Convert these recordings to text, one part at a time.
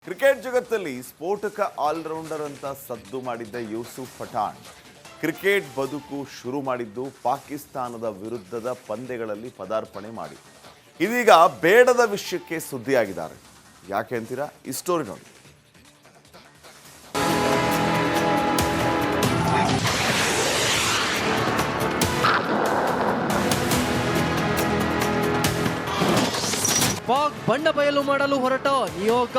Cricket ಜಗತ್ತಲ್ಲಿ ಸ್ಫೋಟಕ allrounder ಅಂತ ಸದ್ದು ಮಾಡಿದ್ದ ಯೂಸುಫ್ ಪಠಾಣ್ ಕ್ರಿಕೆಟ್ ಬದುಕು ಶುರು ಮಾಡಿದ್ದು ಪಾಕಿಸ್ತಾನದ ವಿರುದ್ಧದ ಪಂದ್ಯಗಳಲ್ಲಿ ಪದಾರ್ಪಣೆ ಮಾಡಿ ಇದೀಗ ಬೇಡದ ವಿಷಯಕ್ಕೆ ಸುದ್ದಿಯಾಗಿದ್ದಾರೆ. ಯಾಕೆ ಅಂತೀರಾ? ಈ ಸ್ಟೋರಿ ನೋಡಿ. ಪಾಕ್ ಬಣ್ಣ ಬಯಲು ಮಾಡಲು ಹೊರಟ ನಿಯೋಗ.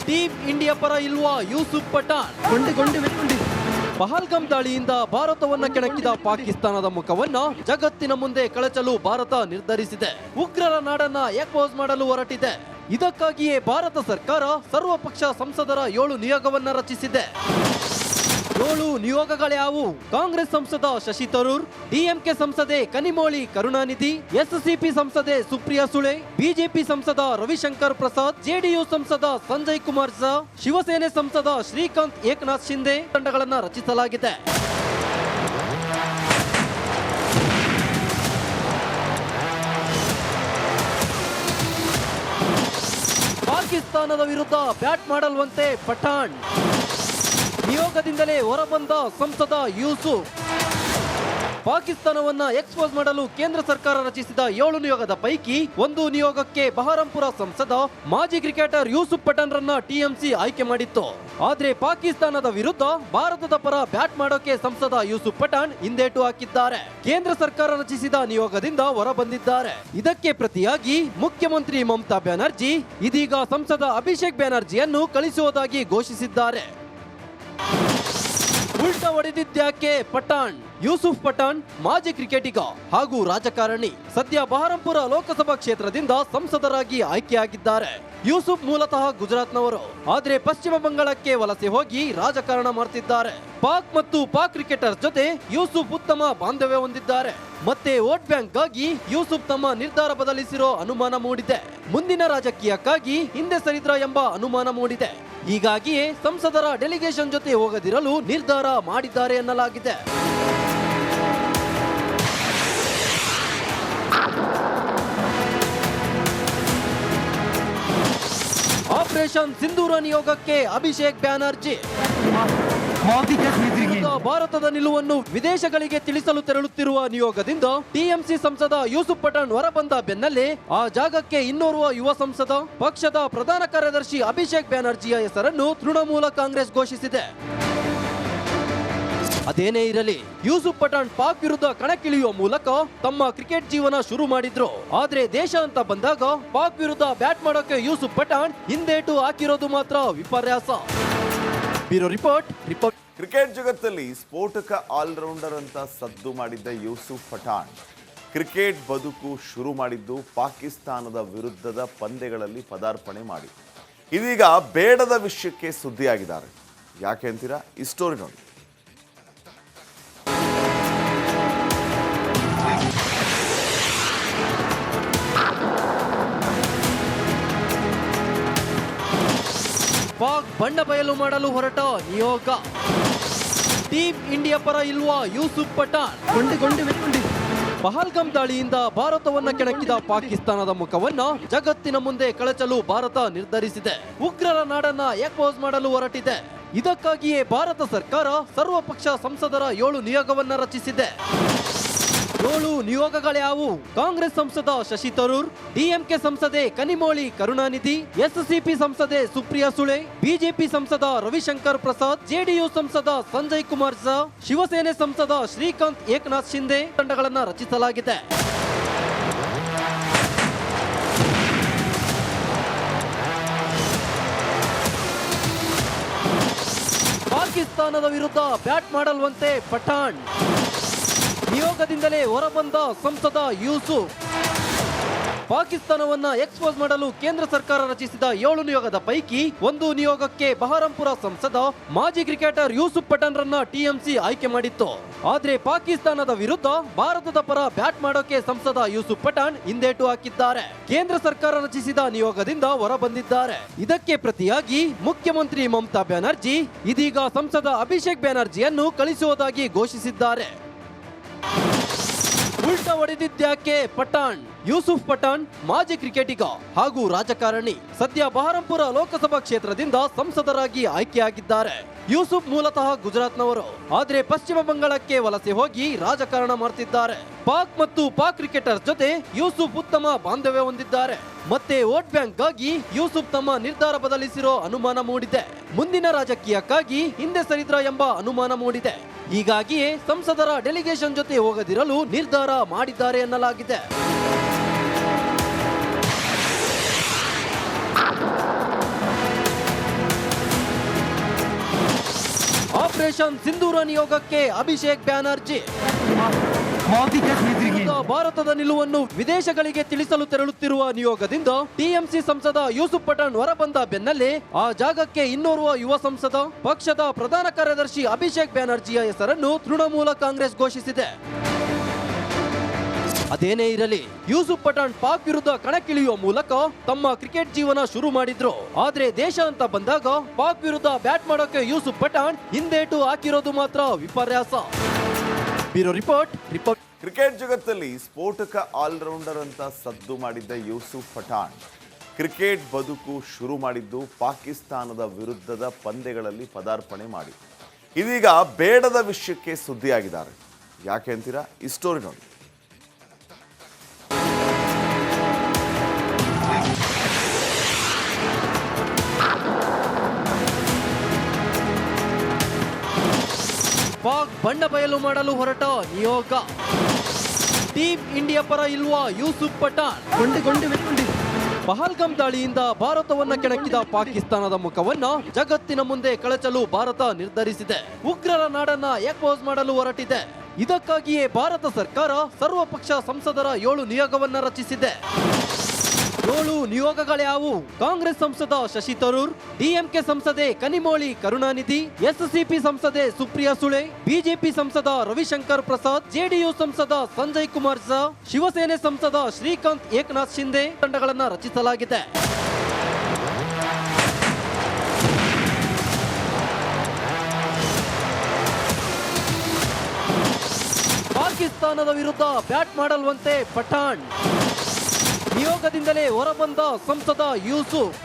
ಟೀಮ್ ಇಂಡಿಯಾ ಪರ ಇಲ್ವಾ ಯೂಸುಫ್ ಪಠಾಣ್? ಪಹಲ್ಗಾಮ್ ದಾಳಿಯಿಂದ ಭಾರತವನ್ನ ಕೆಣಕಿದ ಪಾಕಿಸ್ತಾನದ ಮುಖವನ್ನ ಜಗತ್ತಿನ ಮುಂದೆ ಕಳಚಲು ಭಾರತ ನಿರ್ಧರಿಸಿದೆ. ಉಗ್ರರ ನಾಡನ್ನ ಎಕ್ಸ್ಪೋಸ್ ಮಾಡಲು ಹೊರಟಿದೆ. ಇದಕ್ಕಾಗಿಯೇ ಭಾರತ ಸರ್ಕಾರ ಸರ್ವಪಕ್ಷ ಸಂಸದರ 7 ನಿಯೋಗವನ್ನ ರಚಿಸಿದೆ. 7 ನಿಯೋಗಗಳ್ಯಾವು? ಕಾಂಗ್ರೆಸ್ ಸಂಸದ ಶಶಿ ತರೂರ್, ಡಿಎಂಕೆ ಸಂಸದೆ ಕನಿಮೋಳಿ ಕರುಣಾನಿಧಿ, ಎಸ್ಸಿಪಿ ಸಂಸದೆ ಸುಪ್ರಿಯಾ ಸುಳೆ, ಬಿಜೆಪಿ ಸಂಸದ ರವಿಶಂಕರ್ ಪ್ರಸಾದ್, ಜೆಡಿಯು ಸಂಸದ ಸಂಜಯ್ ಕುಮಾರ್ ಝಾ, ಶಿವಸೇನೆ ಸಂಸದ ಶ್ರೀಕಾಂತ್ ಏಕನಾಥ್ ಶಿಂದೆ ತಂಡಗಳನ್ನು ರಚಿಸಲಾಗಿದೆ. ಪಾಕಿಸ್ತಾನದ ವಿರುದ್ಧ ಬ್ಯಾಟ್ ಮಾಡಲ್ವಂತೆ ಪಠಾಣ್. ನಿಯೋಗದಿಂದಲೇ ಹೊರಬಂದ ಸಂಸದ ಯೂಸುಫ್. ಪಾಕಿಸ್ತಾನವನ್ನ ಎಕ್ಸ್ಪೋಸ್ ಮಾಡಲು ಕೇಂದ್ರ ಸರ್ಕಾರ ರಚಿಸಿದ 7 ನಿಯೋಗದ ಪೈಕಿ ಒಂದು ನಿಯೋಗಕ್ಕೆ ಬಹರಂಪುರ ಸಂಸದ ಮಾಜಿ ಕ್ರಿಕೆಟರ್ ಯೂಸುಫ್ ಪಠಾಣ್ ರನ್ನ ಟಿಎಂಸಿ ಆಯ್ಕೆ ಮಾಡಿತ್ತು. ಆದ್ರೆ ಪಾಕಿಸ್ತಾನದ ವಿರುದ್ಧ ಭಾರತದ ಪರ ಬ್ಯಾಟ್ ಮಾಡೋಕೆ ಸಂಸದ ಯೂಸುಫ್ ಪಠಾಣ್ ಹಿಂದೇಟು ಹಾಕಿದ್ದಾರೆ. ಕೇಂದ್ರ ಸರ್ಕಾರ ರಚಿಸಿದ ನಿಯೋಗದಿಂದ ಹೊರಬಂದಿದ್ದಾರೆ. ಇದಕ್ಕೆ ಪ್ರತಿಯಾಗಿ ಮುಖ್ಯಮಂತ್ರಿ ಮಮತಾ ಬ್ಯಾನರ್ಜಿ ಇದೀಗ ಸಂಸದ ಅಭಿಷೇಕ್ ಬ್ಯಾನರ್ಜಿಯನ್ನು ಕಳಿಸುವುದಾಗಿ ಘೋಷಿಸಿದ್ದಾರೆ. ಉಲ್ಟಾ ಹೊಡೆದಿದ್ದ್ಯಾಕೆ ಪಠಾಣ್? ಯೂಸುಫ್ ಪಠಾಣ್ ಮಾಜಿ ಕ್ರಿಕೆಟಿಗ ಹಾಗೂ ರಾಜಕಾರಣಿ. ಸದ್ಯ ಬಹರಂಪುರ ಲೋಕಸಭಾ ಕ್ಷೇತ್ರದಿಂದ ಸಂಸದರಾಗಿ ಆಯ್ಕೆಯಾಗಿದ್ದಾರೆ. ಯೂಸುಫ್ ಮೂಲತಃ ಗುಜರಾತ್ನವರು, ಆದ್ರೆ ಪಶ್ಚಿಮ ಬಂಗಾಳಕ್ಕೆ ವಲಸೆ ಹೋಗಿ ರಾಜಕಾರಣ ಮಾಡ್ತಿದ್ದಾರೆ. ಪಾಕ್ ಕ್ರಿಕೆಟರ್ ಜೊತೆ ಯೂಸುಫ್ ಉತ್ತಮ ಬಾಂಧವ್ಯ ಹೊಂದಿದ್ದಾರೆ. ಮತ್ತೆ ವೋಟ್ ಬ್ಯಾಂಕ್ಗಾಗಿ ಯೂಸುಫ್ ತಮ್ಮ ನಿರ್ಧಾರ ಬದಲಿಸಿರೋ ಅನುಮಾನ ಮೂಡಿದೆ. ಮುಂದಿನ ರಾಜಕೀಯಕ್ಕಾಗಿ ಹಿಂದೆ ಸರಿದ್ರ ಎಂಬ ಅನುಮಾನ ಮೂಡಿದೆ. ಹೀಗಾಗಿಯೇ ಸಂಸದರ ಡೆಲಿಗೇಷನ್ ಜೊತೆ ಹೋಗದಿರಲು ನಿರ್ಧಾರ ಮಾಡಿದ್ದಾರೆ ಎನ್ನಲಾಗಿದೆ. ಆಪರೇಷನ್ ಸಿಂಧೂರ ನಿಯೋಗಕ್ಕೆ ಅಭಿಷೇಕ್ ಬ್ಯಾನರ್ಜಿ. ಭಾರತದ ನಿಲುವನ್ನು ವಿದೇಶಗಳಿಗೆ ತಿಳಿಸಲು ತೆರಳುತ್ತಿರುವ ನಿಯೋಗದಿಂದ ಟಿಎಂಸಿ ಸಂಸದ ಯೂಸುಫ್ ಪಠಾಣ್ ಹೊರಬಂದ ಬೆನ್ನಲ್ಲೇ ಆ ಜಾಗಕ್ಕೆ ಇನ್ನೋರ್ವ ಯುವ ಸಂಸದ, ಪಕ್ಷದ ಪ್ರಧಾನ ಕಾರ್ಯದರ್ಶಿ ಅಭಿಷೇಕ್ ಬ್ಯಾನರ್ಜಿಯ ಹೆಸರನ್ನು ತೃಣಮೂಲ ಕಾಂಗ್ರೆಸ್ ಘೋಷಿಸಿದೆ. ಅದೇನೇ ಇರಲಿ, ಯೂಸುಫ್ ಪಠಾಣ್ ಪಾಕ್ ವಿರುದ್ಧ ಕಣಕ್ಕಿಳಿಯುವ ಮೂಲಕ ತಮ್ಮ ಕ್ರಿಕೆಟ್ ಜೀವನ ಶುರು ಮಾಡಿದ್ರು. ಆದ್ರೆ ದೇಶ ಅಂತ ಬಂದಾಗ ಪಾಕ್ ವಿರುದ್ಧ ಬ್ಯಾಟ್ ಮಾಡೋಕೆ ಯೂಸುಫ್ ಪಠಾಣ್ ಹಿಂದೇಟು ಹಾಕಿರೋದು ಮಾತ್ರ ವಿಪರ್ಯಾಸ. Bureau report. ಕ್ರಿಕೆಟ್ ಜಗತ್ತಲ್ಲಿ ಸ್ಫೋಟಕ ಆಲ್ರೌಂಡರ್ ಅಂತ ಸದ್ದು ಮಾಡಿದ್ದ ಯೂಸುಫ್ ಪಠಾಣ್ ಕ್ರಿಕೆಟ್ ಬದುಕು ಶುರು ಮಾಡಿದ್ದು ಪಾಕಿಸ್ತಾನದ ವಿರುದ್ಧದ ಪಂದ್ಯಗಳಲ್ಲಿ ಪದಾರ್ಪಣೆ ಮಾಡಿ ಇದೀಗ ಬೇಡದ ವಿಷಯಕ್ಕೆ ಸುದ್ದಿಯಾಗಿದ್ದಾರೆ. ಯಾಕೆ ಅಂತೀರಾ? ಈ ಸ್ಟೋರಿ ನೋಡಿ. ಪಾಕ್ ಬಣ್ಣ ಬಯಲು ಮಾಡಲು ಹೊರಟ ನಿಯೋಗ. ಟೀಮ್ ಇಂಡಿಯಾ ಪರ ಇಲ್ವಾ ಯೂಸುಫ್ ಪಠಾಣ್? ಪಹಲ್ಗಾಮ್ ದಾಳಿಯಿಂದ ಭಾರತವನ್ನ ಕೆಣಕಿದ ಪಾಕಿಸ್ತಾನದ ಮುಖವನ್ನ ಜಗತ್ತಿನ ಮುಂದೆ ಕಳಚಲು ಭಾರತ ನಿರ್ಧರಿಸಿದೆ. ಉಗ್ರರ ನಾಡನ್ನ ಎಕ್ಸ್ಪೋಸ್ ಮಾಡಲು ಹೊರಟಿದೆ. ಇದಕ್ಕಾಗಿಯೇ ಭಾರತ ಸರ್ಕಾರ ಸರ್ವಪಕ್ಷ ಸಂಸದರ 7 ನಿಯೋಗವನ್ನ ರಚಿಸಿದೆ. 7 ನಿಯೋಗಗಳ್ಯಾವು? ಕಾಂಗ್ರೆಸ್ ಸಂಸದ ಶಶಿ ತರೂರ್, ಡಿಎಂಕೆ ಸಂಸದೆ ಕನಿಮೋಳಿ ಕರುಣಾನಿಧಿ, ಎಸ್ಸಿಪಿ ಸಂಸದೆ ಸುಪ್ರಿಯಾ ಸುಳೆ, ಬಿಜೆಪಿ ಸಂಸದ ರವಿಶಂಕರ್ ಪ್ರಸಾದ್, ಜೆಡಿಯು ಸಂಸದ ಸಂಜಯ್ ಕುಮಾರ್ ಝಾ, ಶಿವಸೇನೆ ಸಂಸದ ಶ್ರೀಕಾಂತ್ ಏಕನಾಥ್ ಶಿಂದೆ ತಂಡಗಳನ್ನು ರಚಿಸಲಾಗಿದೆ. ಪಾಕಿಸ್ತಾನದ ವಿರುದ್ಧ ಬ್ಯಾಟ್ ಮಾಡಲ್ವಂತೆ ಪಠಾಣ್. ನಿಯೋಗದಿಂದಲೇ ಹೊರಬಂದ ಸಂಸದ ಯೂಸುಫ್. ಪಾಕಿಸ್ತಾನವನ್ನ ಎಕ್ಸ್ಪೋಸ್ ಮಾಡಲು ಕೇಂದ್ರ ಸರ್ಕಾರ ರಚಿಸಿದ 7 ನಿಯೋಗದ ಪೈಕಿ ಒಂದು ನಿಯೋಗಕ್ಕೆ ಬಹರಂಪುರ ಸಂಸದ ಮಾಜಿ ಕ್ರಿಕೆಟರ್ ಯೂಸುಫ್ ಪಠಾಣ್ ರನ್ನ ಟಿಎಂಸಿ ಆಯ್ಕೆ ಮಾಡಿತ್ತು. ಆದ್ರೆ ಪಾಕಿಸ್ತಾನದ ವಿರುದ್ಧ ಭಾರತದ ಪರ ಬ್ಯಾಟ್ ಮಾಡೋಕೆ ಸಂಸದ ಯೂಸುಫ್ ಪಠಾಣ್ ಹಿಂದೇಟು ಹಾಕಿದ್ದಾರೆ. ಕೇಂದ್ರ ಸರ್ಕಾರ ರಚಿಸಿದ ನಿಯೋಗದಿಂದ ಹೊರಬಂದಿದ್ದಾರೆ. ಇದಕ್ಕೆ ಪ್ರತಿಯಾಗಿ ಮುಖ್ಯಮಂತ್ರಿ ಮಮತಾ ಬ್ಯಾನರ್ಜಿ ಇದೀಗ ಸಂಸದ ಅಭಿಷೇಕ್ ಬ್ಯಾನರ್ಜಿಯನ್ನು ಕಳಿಸುವುದಾಗಿ ಘೋಷಿಸಿದ್ದಾರೆ. ಉಲ್ಟಾ ಹೊಡೆದಿದ್ದ್ಯಾಕೆ ಪಠಾಣ್? ಯೂಸುಫ್ ಪಠಾಣ್ ಮಾಜಿ ಕ್ರಿಕೆಟಿಗ ಹಾಗೂ ರಾಜಕಾರಣಿ. ಸದ್ಯ ಬಹರಂಪುರ ಲೋಕಸಭಾ ಕ್ಷೇತ್ರದಿಂದ ಸಂಸದರಾಗಿ ಆಯ್ಕೆಯಾಗಿದ್ದಾರೆ. ಯೂಸುಫ್ ಮೂಲತಃ ಗುಜರಾತ್ನವರು, ಆದ್ರೆ ಪಶ್ಚಿಮ ಬಂಗಾಳಕ್ಕೆ ವಲಸೆ ಹೋಗಿ ರಾಜಕಾರಣ ಮಾಡ್ತಿದ್ದಾರೆ. ಪಾಕ್ ಕ್ರಿಕೆಟರ್ಸ್ ಜೊತೆ ಯೂಸುಫ್ ಉತ್ತಮ ಬಾಂಧವ್ಯ ಹೊಂದಿದ್ದಾರೆ. ಮತ್ತೆ ವೋಟ್ ಬ್ಯಾಂಕ್ಗಾಗಿ ಯೂಸುಫ್ ತಮ್ಮ ನಿರ್ಧಾರ ಬದಲಿಸಿರೋ ಅನುಮಾನ ಮೂಡಿದೆ. ಮುಂದಿನ ರಾಜಕೀಯಕ್ಕಾಗಿ ಹಿಂದೆ ಸರಿದ್ರ ಎಂಬ ಅನುಮಾನ ಮೂಡಿದೆ. ಹೀಗಾಗಿಯೇ ಸಂಸದರ ಡೆಲಿಗೇಷನ್ ಜೊತೆ ಹೋಗದಿರಲು ನಿರ್ಧಾರ ಮಾಡಿದ್ದಾರೆ ಎನ್ನಲಾಗಿದೆ. ಆಪರೇಷನ್ ಸಿಂಧೂರ ನಿಯೋಗಕ್ಕೆ ಅಭಿಷೇಕ್ ಬ್ಯಾನರ್ಜಿ. ಭಾರತದ ನಿಲುವನ್ನು ವಿದೇಶಗಳಿಗೆ ತಿಳಿಸಲು ತೆರಳುತ್ತಿರುವ ನಿಯೋಗದಿಂದ ಟಿಎಂಸಿ ಸಂಸದ ಯೂಸುಫ್ ಪಠಾಣ್ ಹೊರಬಂದ ಬೆನ್ನಲ್ಲೇ ಆ ಜಾಗಕ್ಕೆ ಇನ್ನೋರ್ವ ಯುವ ಸಂಸದ, ಪಕ್ಷದ ಪ್ರಧಾನ ಕಾರ್ಯದರ್ಶಿ ಅಭಿಷೇಕ್ ಬ್ಯಾನರ್ಜಿಯ ಹೆಸರನ್ನು ತೃಣಮೂಲ ಕಾಂಗ್ರೆಸ್ ಘೋಷಿಸಿದೆ. ಅದೇನೇ ಇರಲಿ, ಯೂಸುಫ್ ಪಠಾಣ್ ಪಾಕ್ ವಿರುದ್ಧ ಕಣಕ್ಕಿಳಿಯುವ ಮೂಲಕ ತಮ್ಮ ಕ್ರಿಕೆಟ್ ಜೀವನ ಶುರು ಮಾಡಿದ್ರು. ಆದ್ರೆ ದೇಶ ಅಂತ ಬಂದಾಗ ಪಾಕ್ ವಿರುದ್ಧ ಬ್ಯಾಟ್ ಮಾಡೋಕೆ ಯೂಸುಫ್ ಪಠಾಣ್ ಹಿಂದೇಟು ಹಾಕಿರೋದು ಮಾತ್ರ ವಿಪರ್ಯಾಸ. Bureau report. ಕ್ರಿಕೆಟ್ ಜಗತ್ತಲ್ಲಿ ಸ್ಫೋಟಕ ಆಲ್ರೌಂಡರ್ ಅಂತ ಸದ್ದು ಮಾಡಿದ್ದ ಯೂಸುಫ್ ಪಠಾಣ್ ಕ್ರಿಕೆಟ್ ಬದುಕು ಶುರು ಮಾಡಿದ್ದು ಪಾಕಿಸ್ತಾನದ ವಿರುದ್ಧದ ಪಂದ್ಯಗಳಲ್ಲಿ ಪದಾರ್ಪಣೆ ಮಾಡಿ ಇದೀಗ ಬೇಡದ ವಿಷಯಕ್ಕೆ ಸುದ್ದಿಯಾಗಿದ್ದಾರೆ. ಯಾಕೆ ಅಂತೀರಾ? ಈ ಸ್ಟೋರಿ ನೋಡಿ. ಪಾಕ್ ಬಣ್ಣ ಬಯಲು ಮಾಡಲು ಹೊರಟ ನಿಯೋಗ. ಟೀಮ್ ಇಂಡಿಯಾ ಪರ ಇಲ್ವಾ ಯೂಸುಫ್ ಪಠಾಣ್? ಪಹಲ್ಗಾಮ್ ದಾಳಿಯಿಂದ ಭಾರತವನ್ನ ಕೆಣಕಿದ ಪಾಕಿಸ್ತಾನದ ಮುಖವನ್ನ ಜಗತ್ತಿನ ಮುಂದೆ ಕಳಚಲು ಭಾರತ ನಿರ್ಧರಿಸಿದೆ. ಉಗ್ರರ ನಾಡನ್ನ ಎಕ್ಸ್ಪೋಸ್ ಮಾಡಲು ಹೊರಟಿದೆ. ಇದಕ್ಕಾಗಿಯೇ ಭಾರತ ಸರ್ಕಾರ ಸರ್ವಪಕ್ಷ ಸಂಸದರ 7 ನಿಯೋಗವನ್ನ ರಚಿಸಿದೆ. 7 ನಿಯೋಗಗಳ್ಯಾವು? ಕಾಂಗ್ರೆಸ್ ಸಂಸದ ಶಶಿ ತರೂರ್, ಡಿಎಂಕೆ ಸಂಸದೆ ಕನಿಮೋಳಿ ಕರುಣಾನಿಧಿ, ಎಸ್ಸಿಪಿ ಸಂಸದೆ ಸುಪ್ರಿಯಾ ಸುಳೆ, ಬಿಜೆಪಿ ಸಂಸದ ರವಿಶಂಕರ್ ಪ್ರಸಾದ್, ಜೆಡಿಯು ಸಂಸದ ಸಂಜಯ್ ಕುಮಾರ್ ಝಾ, ಶಿವಸೇನೆ ಸಂಸದ ಶ್ರೀಕಾಂತ್ ಏಕನಾಥ್ ಶಿಂದೆ ತಂಡಗಳನ್ನ ರಚಿಸಲಾಗಿದೆ. ಪಾಕಿಸ್ತಾನದ ವಿರುದ್ಧ ಬ್ಯಾಟ್ ಮಾಡಲ್ವಂತೆ ಪಠಾಣ್. ನಿಯೋಗದಿಂದಲೇ ಹೊರಬಂದ ಸಂಸದ ಯೂಸುಫ್.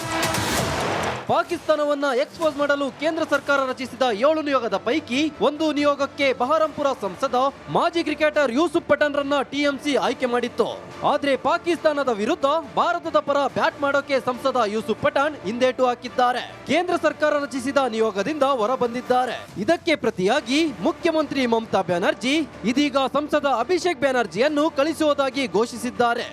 ಪಾಕಿಸ್ತಾನವನ್ನ ಎಕ್ಸ್ಪೋಸ್ ಮಾಡಲು ಕೇಂದ್ರ ಸರ್ಕಾರ ರಚಿಸಿದ 7 ನಿಯೋಗದ ಪೈಕಿ ಒಂದು ನಿಯೋಗಕ್ಕೆ ಬಹರಂಪುರ ಸಂಸದ ಮಾಜಿ ಕ್ರಿಕೆಟರ್ ಯೂಸುಫ್ ಪಠಾಣ್ ರನ್ನ ಟಿಎಂಸಿ ಆಯ್ಕೆ ಮಾಡಿತ್ತು. ಆದ್ರೆ ಪಾಕಿಸ್ತಾನದ ವಿರುದ್ಧ ಭಾರತದ ಪರ ಬ್ಯಾಟ್ ಮಾಡೋಕೆ ಸಂಸದ ಯೂಸುಫ್ ಪಠಾಣ್ ಹಿಂದೇಟು ಹಾಕಿದ್ದಾರೆ. ಕೇಂದ್ರ ಸರ್ಕಾರ ರಚಿಸಿದ ನಿಯೋಗದಿಂದ ಹೊರಬಂದಿದ್ದಾರೆ. ಇದಕ್ಕೆ ಪ್ರತಿಯಾಗಿ ಮುಖ್ಯಮಂತ್ರಿ ಮಮತಾ ಬ್ಯಾನರ್ಜಿ ಇದೀಗ ಸಂಸದ ಅಭಿಷೇಕ್ ಬ್ಯಾನರ್ಜಿಯನ್ನು ಕಳಿಸುವುದಾಗಿ ಘೋಷಿಸಿದ್ದಾರೆ.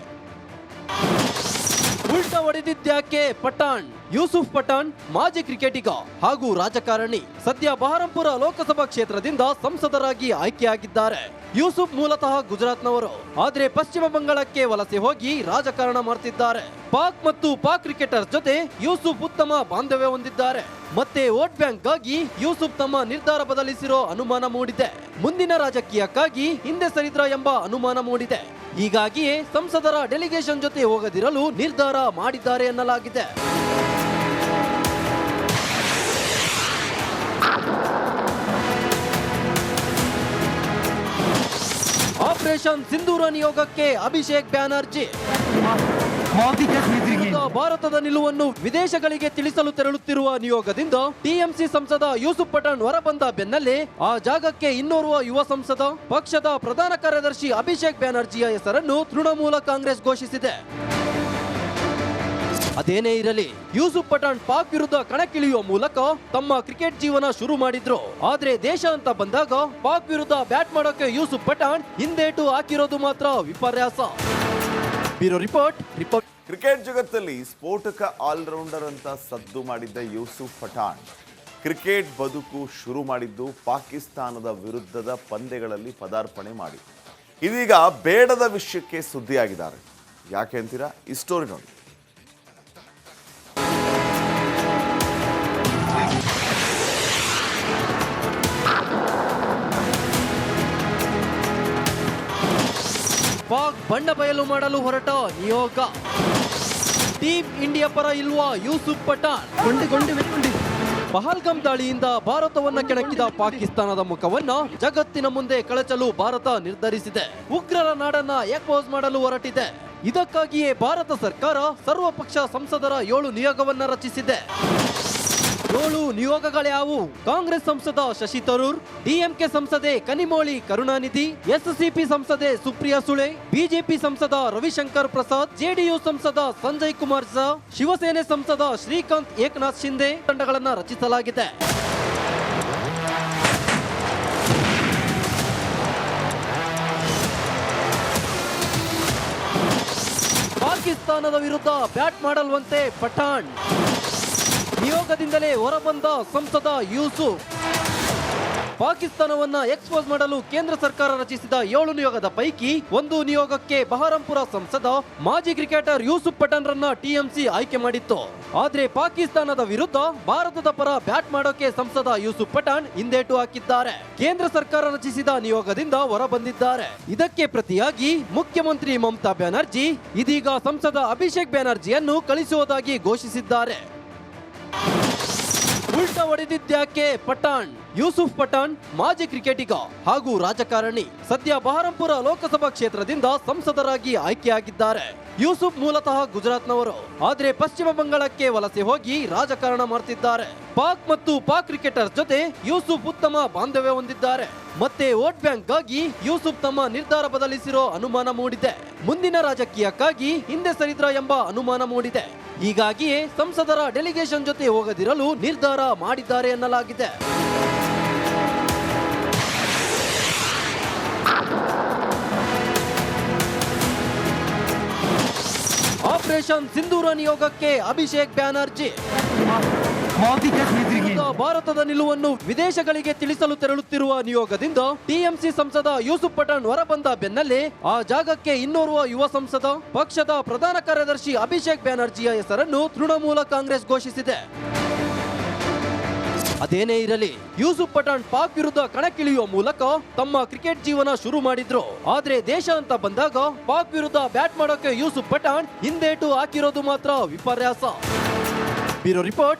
ಉಲ್ಟಾ ಹೊಡೆದಿದ್ದ್ಯಾಕೆ ಪಠಾಣ್? ಯೂಸುಫ್ ಪಠಾಣ್ ಮಾಜಿ ಕ್ರಿಕೆಟಿಗ ಹಾಗೂ ರಾಜಕಾರಣಿ. ಸದ್ಯ ಬಹರಂಪುರ ಲೋಕಸಭಾ ಕ್ಷೇತ್ರದಿಂದ ಸಂಸದರಾಗಿ ಆಯ್ಕೆಯಾಗಿದ್ದಾರೆ. ಯೂಸುಫ್ ಮೂಲತಃ ಗುಜರಾತ್ನವರು, ಆದ್ರೆ ಪಶ್ಚಿಮ ಬಂಗಾಳಕ್ಕೆ ವಲಸೆ ಹೋಗಿ ರಾಜಕಾರಣ ಮಾಡ್ತಿದ್ದಾರೆ. ಪಾಕ್ ಕ್ರಿಕೆಟರ್ಸ್ ಜೊತೆ ಯೂಸುಫ್ ಉತ್ತಮ ಬಾಂಧವ್ಯ ಹೊಂದಿದ್ದಾರೆ. ಮತ್ತೆ ವೋಟ್ ಬ್ಯಾಂಕ್ಗಾಗಿ ಯೂಸುಫ್ ತಮ್ಮ ನಿರ್ಧಾರ ಬದಲಿಸಿರೋ ಅನುಮಾನ ಮೂಡಿದೆ. ಮುಂದಿನ ರಾಜಕೀಯಕ್ಕಾಗಿ ಹಿಂದೆ ಸರಿದ್ರ ಎಂಬ ಅನುಮಾನ ಮೂಡಿದೆ. ಹೀಗಾಗಿಯೇ ಸಂಸದರ ಡೆಲಿಗೇಷನ್ ಜೊತೆ ಹೋಗದಿರಲು ನಿರ್ಧಾರ ಮಾಡಿದ್ದಾರೆ ಎನ್ನಲಾಗಿದೆ. ಆಪರೇಷನ್ ಸಿಂಧೂರ ನಿಯೋಗಕ್ಕೆ ಅಭಿಷೇಕ್ ಬ್ಯಾನರ್ಜಿ. ಭಾರತದ ನಿಲುವನ್ನು ವಿದೇಶಗಳಿಗೆ ತಿಳಿಸಲು ತೆರಳುತ್ತಿರುವ ನಿಯೋಗದಿಂದ ಟಿಎಂಸಿ ಸಂಸದ ಯೂಸುಫ್ ಪಠಾಣ್ ಹೊರಬಂದ ಬೆನ್ನಲ್ಲೇ ಆ ಜಾಗಕ್ಕೆ ಇನ್ನೋರ್ವ ಯುವ ಸಂಸದ, ಪಕ್ಷದ ಪ್ರಧಾನ ಕಾರ್ಯದರ್ಶಿ ಅಭಿಷೇಕ್ ಬ್ಯಾನರ್ಜಿಯ ಹೆಸರನ್ನು ತೃಣಮೂಲ ಕಾಂಗ್ರೆಸ್ ಘೋಷಿಸಿದೆ. ಅದೇನೇ ಇರಲಿ, ಯೂಸುಫ್ ಪಠಾಣ್ ಪಾಕ್ ವಿರುದ್ಧ ಕಣಕ್ಕಿಳಿಯುವ ಮೂಲಕ ತಮ್ಮ ಕ್ರಿಕೆಟ್ ಜೀವನ ಶುರು ಮಾಡಿದ್ರು. ಆದ್ರೆ ದೇಶ ಅಂತ ಬಂದಾಗ ಪಾಕ್ ವಿರುದ್ಧ ಬ್ಯಾಟ್ ಮಾಡೋಕೆ ಯೂಸುಫ್ ಪಠಾಣ್ ಹಿಂದೇಟು ಹಾಕಿರೋದು ಮಾತ್ರ ವಿಪರ್ಯಾಸ. Bureau report. ಕ್ರಿಕೆಟ್ ಜಗತ್ತಲ್ಲಿ ಸ್ಫೋಟಕ ಆಲ್ರೌಂಡರ್ ಅಂತ ಸದ್ದು ಮಾಡಿದ್ದ ಯೂಸುಫ್ ಪಠಾಣ್ ಕ್ರಿಕೆಟ್ ಬದುಕು ಶುರು ಮಾಡಿದ್ದು ಪಾಕಿಸ್ತಾನದ ವಿರುದ್ಧದ ಪಂದ್ಯಗಳಲ್ಲಿ ಪದಾರ್ಪಣೆ ಮಾಡಿ ಇದೀಗ ಬೇಡದ ವಿಷಯಕ್ಕೆ ಸುದ್ದಿಯಾಗಿದ್ದಾರೆ. ಯಾಕೆ ಅಂತೀರಾ? ಈ ಸ್ಟೋರಿ ನೋಡಿ. ಪಾಕ್ ಬಣ್ಣ ಬಯಲು ಮಾಡಲು ಹೊರಟ ನಿಯೋಗ. ಟೀಮ್ ಇಂಡಿಯಾ ಪರ ಇಲ್ವಾ ಯೂಸುಫ್ ಪಠಾಣ್? ಪಹಲ್ಗಾಮ್ ದಾಳಿಯಿಂದ ಭಾರತವನ್ನ ಕೆಣಕಿದ ಪಾಕಿಸ್ತಾನದ ಮುಖವನ್ನ ಜಗತ್ತಿನ ಮುಂದೆ ಕಳಚಲು ಭಾರತ ನಿರ್ಧರಿಸಿದೆ. ಉಗ್ರರ ನಾಡನ್ನ ಎಕ್ಸ್ಪೋಸ್ ಮಾಡಲು ಹೊರಟಿದೆ. ಇದಕ್ಕಾಗಿಯೇ ಭಾರತ ಸರ್ಕಾರ ಸರ್ವಪಕ್ಷ ಸಂಸದರ 7 ನಿಯೋಗವನ್ನ ರಚಿಸಿದೆ. 7 ನಿಯೋಗಗಳ್ಯಾವು? ಕಾಂಗ್ರೆಸ್ ಸಂಸದ ಶಶಿ ತರೂರ್, ಡಿಎಂಕೆ ಸಂಸದೆ ಕನಿಮೋಳಿ ಕರುಣಾನಿಧಿ, ಎಸ್ಸಿಪಿ ಸಂಸದೆ ಸುಪ್ರಿಯಾ ಸುಳೆ, ಬಿಜೆಪಿ ಸಂಸದ ರವಿಶಂಕರ್ ಪ್ರಸಾದ್, ಜೆಡಿಯು ಸಂಸದ ಸಂಜಯ್ ಕುಮಾರ್ ಝಾ, ಶಿವಸೇನೆ ಸಂಸದ ಶ್ರೀಕಾಂತ್ ಏಕನಾಥ್ ಶಿಂದೆ ತಂಡಗಳನ್ನು ರಚಿಸಲಾಗಿದೆ. ಪಾಕಿಸ್ತಾನದ ವಿರುದ್ಧ ಬ್ಯಾಟ್ ಮಾಡಲ್ವಂತೆ ಪಠಾಣ್. ನಿಯೋಗದಿಂದಲೇ ಹೊರಬಂದ ಸಂಸದ ಯೂಸುಫ್. ಪಾಕಿಸ್ತಾನವನ್ನ ಎಕ್ಸ್ಪೋಸ್ ಮಾಡಲು ಕೇಂದ್ರ ಸರ್ಕಾರ ರಚಿಸಿದ 7 ನಿಯೋಗದ ಪೈಕಿ ಒಂದು ನಿಯೋಗಕ್ಕೆ ಬಹರಂಪುರ ಸಂಸದ ಮಾಜಿ ಕ್ರಿಕೆಟರ್ ಯೂಸುಫ್ ಪಠಾಣ್ ರನ್ನ ಟಿಎಂಸಿ ಆಯ್ಕೆ ಮಾಡಿತ್ತು. ಆದ್ರೆ ಪಾಕಿಸ್ತಾನದ ವಿರುದ್ಧ ಭಾರತದ ಪರ ಬ್ಯಾಟ್ ಮಾಡೋಕೆ ಸಂಸದ ಯೂಸುಫ್ ಪಠಾಣ್ ಹಿಂದೇಟು ಹಾಕಿದ್ದಾರೆ. ಕೇಂದ್ರ ಸರ್ಕಾರ ರಚಿಸಿದ ನಿಯೋಗದಿಂದ ಹೊರಬಂದಿದ್ದಾರೆ. ಇದಕ್ಕೆ ಪ್ರತಿಯಾಗಿ ಮುಖ್ಯಮಂತ್ರಿ ಮಮತಾ ಬ್ಯಾನರ್ಜಿ ಇದೀಗ ಸಂಸದ ಅಭಿಷೇಕ್ ಬ್ಯಾನರ್ಜಿಯನ್ನು ಕಳಿಸುವುದಾಗಿ ಘೋಷಿಸಿದ್ದಾರೆ. ಉಲ್ಟಾ ಹೊಡೆದಿದ್ಯಾಕೆ ಪಠಾಣ್? ಯೂಸುಫ್ ಪಠಾಣ್ ಮಾಜಿ ಕ್ರಿಕೆಟಿಗ ಹಾಗೂ ರಾಜಕಾರಣಿ. ಸದ್ಯ ಬಹರಂಪುರ ಲೋಕಸಭಾ ಕ್ಷೇತ್ರದಿಂದ ಸಂಸದರಾಗಿ ಆಯ್ಕೆಯಾಗಿದ್ದಾರೆ. ಯೂಸುಫ್ ಮೂಲತಃ ಗುಜರಾತ್ನವರು, ಆದ್ರೆ ಪಶ್ಚಿಮ ಬಂಗಾಳಕ್ಕೆ ವಲಸೆ ಹೋಗಿ ರಾಜಕಾರಣ ಮಾಡ್ತಿದ್ದಾರೆ. ಪಾಕ್ ಕ್ರಿಕೆಟರ್ ಜೊತೆ ಯೂಸುಫ್ ಉತ್ತಮ ಬಾಂಧವ್ಯ ಹೊಂದಿದ್ದಾರೆ. ಮತ್ತೆ ವೋಟ್ ಬ್ಯಾಂಕ್ಗಾಗಿ ಯೂಸುಫ್ ತಮ್ಮ ನಿರ್ಧಾರ ಬದಲಿಸಿರೋ ಅನುಮಾನ ಮೂಡಿದೆ. ಮುಂದಿನ ರಾಜಕೀಯಕ್ಕಾಗಿ ಹಿಂದೆ ಸರಿದ್ರ ಎಂಬ ಅನುಮಾನ ಮೂಡಿದೆ. ಹೀಗಾಗಿಯೇ ಸಂಸದರ ಡೆಲಿಗೇಷನ್ ಜೊತೆ ಹೋಗದಿರಲು ನಿರ್ಧಾರ ಮಾಡಿದ್ದಾರೆ ಎನ್ನಲಾಗಿದೆ. ಆಪರೇಷನ್ ಸಿಂಧೂರ ನಿಯೋಗಕ್ಕೆ ಅಭಿಷೇಕ್ ಬ್ಯಾನರ್ಜಿ. ಭಾರತದ ನಿಲುವನ್ನು ವಿದೇಶಗಳಿಗೆ ತಿಳಿಸಲು ತೆರಳುತ್ತಿರುವ ನಿಯೋಗದಿಂದ ಟಿಎಂಸಿ ಸಂಸದ ಯೂಸುಫ್ ಪಠಾಣ್ ಹೊರಬಂದ ಬೆನ್ನಲ್ಲೇ ಆ ಜಾಗಕ್ಕೆ ಇನ್ನೋರ್ವ ಯುವ ಸಂಸದ, ಪಕ್ಷದ ಪ್ರಧಾನ ಕಾರ್ಯದರ್ಶಿ ಅಭಿಷೇಕ್ ಬ್ಯಾನರ್ಜಿಯ ಹೆಸರನ್ನು ತೃಣಮೂಲ ಕಾಂಗ್ರೆಸ್ ಘೋಷಿಸಿದೆ. ಅದೇನೇ ಇರಲಿ, ಯೂಸುಫ್ ಪಠಾಣ್ ಪಾಕ್ ವಿರುದ್ಧ ಕಣಕ್ಕಿಳಿಯುವ ಮೂಲಕ ತಮ್ಮ ಕ್ರಿಕೆಟ್ ಜೀವನ ಶುರು ಮಾಡಿದ್ರು. ಆದ್ರೆ ದೇಶ ಅಂತ ಬಂದಾಗ ಪಾಕ್ ವಿರುದ್ಧ ಬ್ಯಾಟ್ ಮಾಡೋಕೆ ಯೂಸುಫ್ ಪಠಾಣ್ ಹಿಂದೇಟು ಹಾಕಿರೋದು ಮಾತ್ರ ವಿಪರ್ಯಾಸ. Bureau report.